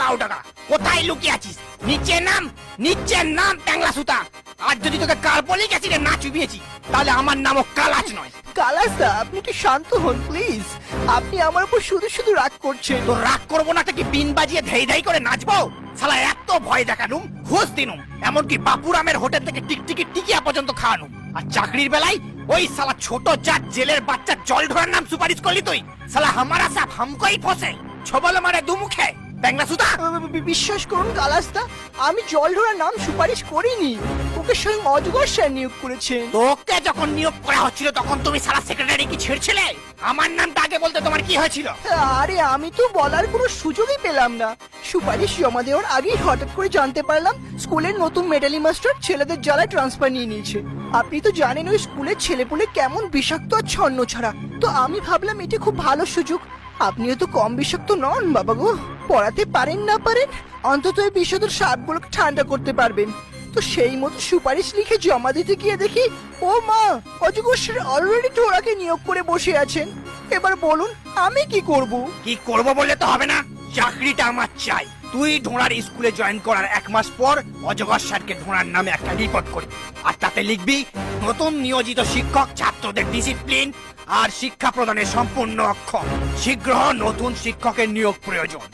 Cow টাকা কোথায় লুকিয়ে আছিস? নিচে নাম ট্যাংলা সুতা। আর যদি তোকে কার্বলিক অ্যাসিডে না চুবিয়েছি তাহলে আমার নামও কালাচ নয়। কালাসদা, আপনি একটু শান্ত হন প্লিজ। আপনি আমার উপর শুধু শুধু রাগ করছেন। তো রাগ করবো না কি বিন বাজিয়ে ধেই ধেই করে নাচবো? শালা এত ভয় দেখানুম, ঘুষ দিনুম, এমনকি বাপুরামের হোটেল থেকে টিকটিকি টিকিয়া পর্যন্ত খাওয়ানুম। আর চাকরির বেলায় ওই শালা ছোট জাত জেলের বাচ্চা জল ঢোরার নাম সুপারিশ করলি তুই। শালা হামারা সাপ হামকোই ফসে, ছবল মারে দুমুখে ট্যাংলা সুতা। বিশ্বাস করুন কালাসদা, আমি জল ঢোড়ার নাম সুপারিশ করিনি। ওকে স্বয়ং অজগর স্যার নিয়োগ করেছেন। তোকে যখন নিয়োগ করা হচ্ছিল তখন তুমি শালা সেক্রেটারি কি ছেড়ছিলে? আমার নামটা আগে বলতে তোমার কি হয়েছিল? আরে আমি তো বলার কোনো সুযোগই পেলাম না। সুপারিশ জমা দেওয়ার আগেই হঠাৎ করে জানতে পারলাম স্কুলের নতুন মেডালি মাস্টার ছেলেদের জ্বালায় ট্রান্সফার নিয়ে নিয়েছে। আপনি তো জানেন ওই স্কুলের ছেলেপুলে কেমন বিষাক্ত আর ছন্ন ছাড়া। তো আমি ভাবলাম এটা খুব ভালো সুযোগ। আপনিও তো কম বিষাক্ত নন বাবা গো। পড়াতে পারেন না পারেন, অন্তত এই বিষাক্ত সাপগুলোকে ঠান্ডা করতে পারবেন। তো সেই মতো সুপারিশ লিখে জমা দিতে গিয়ে দেখি ও মা, অজগর স্যার অলরেডি ঢোড়াকে নিয়োগ করে বসে আছেন। এবার বলুন আমি কি করব? কি করবো বললে তো হবে না, চাকরিটা আমার চাই। তুই ঢোড়ার স্কুলে জয়েন করার 1 মাস পর অজগর স্যারকে ঢোড়ার নামে একটা রিপোর্ট করবি। আর তাতে লিখবি নতুন নিয়োজিত শিক্ষক ছাত্রদের ডিসিপ্লিন আর শিক্ষা প্রদানের সম্পূর্ণ অক্ষম। শীঘ্র নতুন শিক্ষকের নিয়োগ প্রয়োজন।